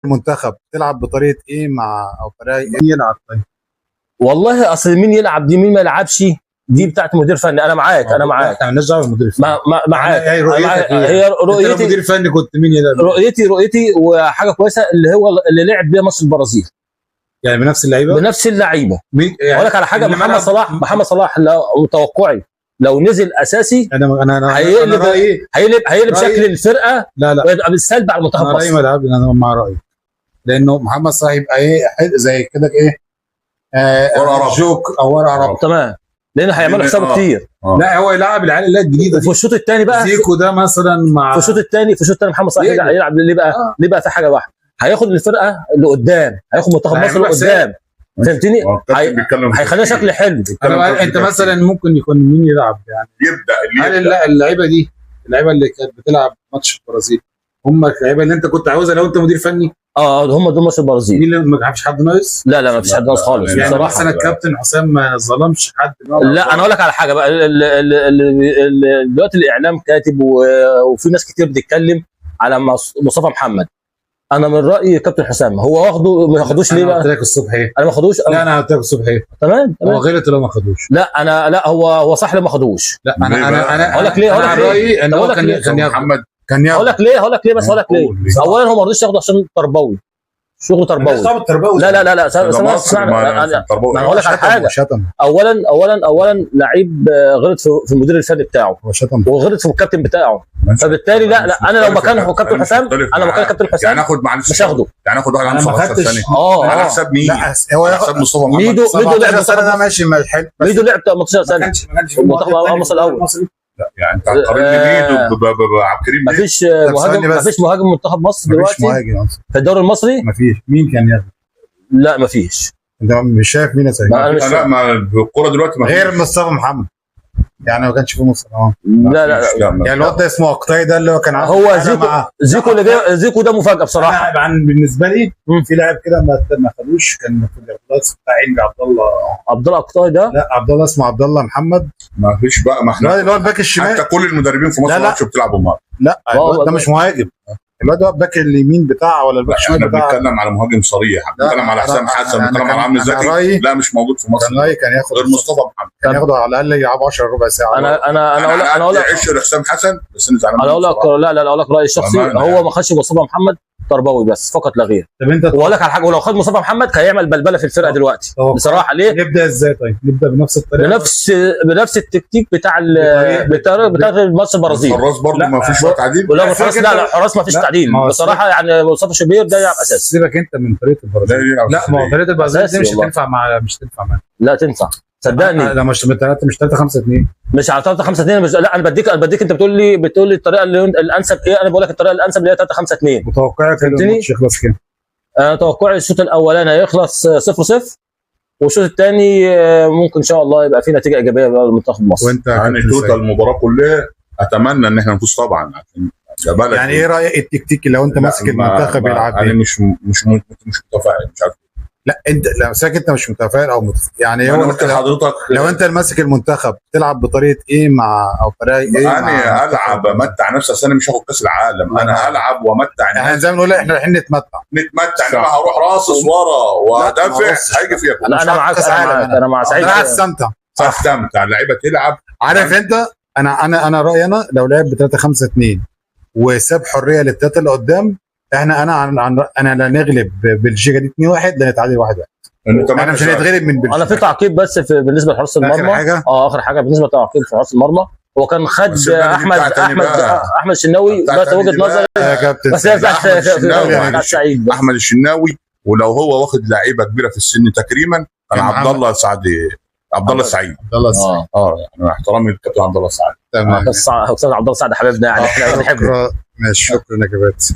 المنتخب تلعب بطريقه ايه او طريقه ايه يلعب؟ طيب والله اصل مين يلعب دي مين ما يلعبش دي بتاعت مدير فني. انا معاك احنا مالناش دعوه بالمدير الفني. معاك. هي رؤيتك ايه؟ هي رؤيتي. انت لو مدير فني كنت مين يلعب؟ رؤيتي وحاجه كويسه اللي هو اللي لعب بيها ماتش البرازيل، يعني بنفس اللعيبه. مين يعني اقول لك على حاجه، محمد صلاح لو توقعي لو نزل اساسي انا هيقلب شكل الفرقه. لا ويبقى بالسلب على المنتخب مصر. انا مع رايي، لانه محمد صلاح يبقى ايه زي كده ايه جوك او ورقه رب. تمام، لان هيعملوا حسابه كتير. لا هو يلعب العيال اللي الجديده في الشوط الثاني بقى زيكو ده مثلا مع في الشوط الثاني محمد صلاح يلعب ليه بقى؟ ليه بقى؟ في حاجه واحده، هياخد الفرقه لقدام، هياخد منتخب مصر لقدام. فهمتني؟ هيخليها شكل حلو. انت مثلا ممكن يكون مين يلعب يعني يبدا هل اللعيبه اللي كانت بتلعب ماتش البرازيل هم اللعيبه اللي انت كنت عاوزها لو انت مدير فني؟ هم دول ماتش البرازيل. مين اللي ما فيش حد ناقص؟ لا ما فيش حد ناقص خالص يعني بصراحه. مثلا الكابتن حسام ما ظلمش حد. لا انا اقول لك على حاجه بقى، دلوقتي الاعلام كاتب وفي ناس كتير بتتكلم على مصطفى محمد. انا من رايي كابتن حسام هو واخده، ما ياخدوش ليه بقى؟ انا قلت لك الصبح ايه؟ انا ما خدوش. لا انا قلت لك الصبح ايه؟ تمام هو غلط لو ما خدوش. لا هو صح اللي ما خدوش. لا انا اقول لك ليه. رايي ان هو كان محمد كان ياخد. هقول لك ليه بس. اولا هو ما رضيش ياخده عشان تربوي، شغل تربوي. لا انا هقول لك على حاجه. اولا لعيب غلط في المدير الفني بتاعه وغلط في الكابتن بتاعه، فبالتالي لا انا لو مكان كابتن حسام، انا مكان كابتن حسام يعني اخد معلش مش هاخده. يعني اخد واحد عنده 17 سنه على حساب مين؟ هو على حساب مصطفى محمد. ميدو لعب سنه ماشي حلو. ميدو لعب 18 سنه المنتخب مصر الاول. لا يعني انت هتقارن ميدو بعبد الكريم؟ مفيش مهاجم منتخب مصر دلوقتي في الدوري المصري. مفيش. مين كان ياخد؟ لا مفيش. انت مش شايف مين يا لا ما الكوره دلوقتي غير مصطفى محمد، يعني ما كانش في مصر. لا يعني الواد ده اسمه اقطاي، ده اللي هو كان هو زيكو ده مفاجاه بصراحه. بالنسبه لي في لاعب كده ما خدوش، كان في الاخلاص بتاع عبد الله اقطاي ده. لا عبد الله اسمه عبد الله محمد. ما فيش بقى، ما احنا اللي هو الباك الشمال. حتى كل المدربين في مصر ما بتلعبوا معاه. لا الواد ده مش مهاجم، الواد ده باك اليمين بتاعه ولا الباك الشمال بتاعه. احنا بنتكلم على مهاجم صريح، بنتكلم على حسام حسن، بنتكلم على عمرو زكي. لا مش موجود في مصر. كان ياخد غير مصطفى محمد، كان ياخده على الاقل يلعبوا 10 ربع ساعه. انا اقول لك عشر حسام حسن بس انا زعلان. انا اقول لك لا اقول لك رايي الشخصي، هو ما خدش مصطفى محمد تربوي بس فقط لا غير. طب انت واقول لك على حاجه، ولو خد مصطفى محمد كان هيعمل بلبله في الفرقه دلوقتي بصراحه. ليه؟ نبدا ازاي؟ طيب نبدا بنفس الطريقه، بنفس التكتيك بتاع ماتش البرازيل. الحراس برضه ما فيش تعديل. ولا الحراس الحراس ما فيش تعديل بصراحه. يعني مصطفى شوبير ده يلعب اساسي. سيبك انت من طريقه البرازيل. لا ما هو طريقه البرازيل دي مش هتنفع معاه. لا تنفع صدقني. لا مش 3-5-2 مش على 3-5-2. لا انا بديك انت بتقول لي الطريقه الانسب ايه. انا بقول لك الطريقه الانسب اللي هي 3-5-2. متوقعك الماتش يخلص كام؟ انا توقعي الشوط الاولاني هيخلص 0-0، والشوط الثاني ممكن ان شاء الله يبقى في نتيجه ايجابيه لمنتخب مصر. وانت يعني توتال المباراه كلها اتمنى ان احنا نفوز طبعا. يعني ايه رايك التكتيكي لو انت ماسك المنتخب يلعب انا مش متفائل، مش عارف. لا انت لا انت مش متفائل او يعني هو حضرتك لو انت ماسك المنتخب تلعب بطريقه ايه او طريقه ايه؟ انا العب امتع نفسي. انا مش هاخد كاس العالم، انا العب وامتع. يعني زي ما بنقول احنا رايحين نتمتع. انا هروح راصص ورا وادافع هيجي فيها. انا معاك. انا مع سعيد. انا استمتع اللعيبه تلعب. عارف انت انا رايي انا لو لعب ب 3-5-2 وساب حريه للثلاثه اللي قدام، انا لا نغلب بلجيكا دي 2-1 لا نتعادل 1-1. انا مش هنتغلب من بلجيكا. انا في تعقيب بس بالنسبه لحراس المرمى. اخر حاجه بالنسبه لتعقيب في حراس المرمى، هو كان خد احمد الشناوي بس وجهه نظري. بس هي بتاعت سعيد احمد الشناوي. ولو هو واخد لعيبه كبيره في السن تكريما انا عبد الله السعيد. يعني احترامي للكابتن عبد الله السعيد. تمام. استاذ عبد الله السعيد حبيبنا، يعني احنا بنحبه. ماشي، شكرا يا كباتن.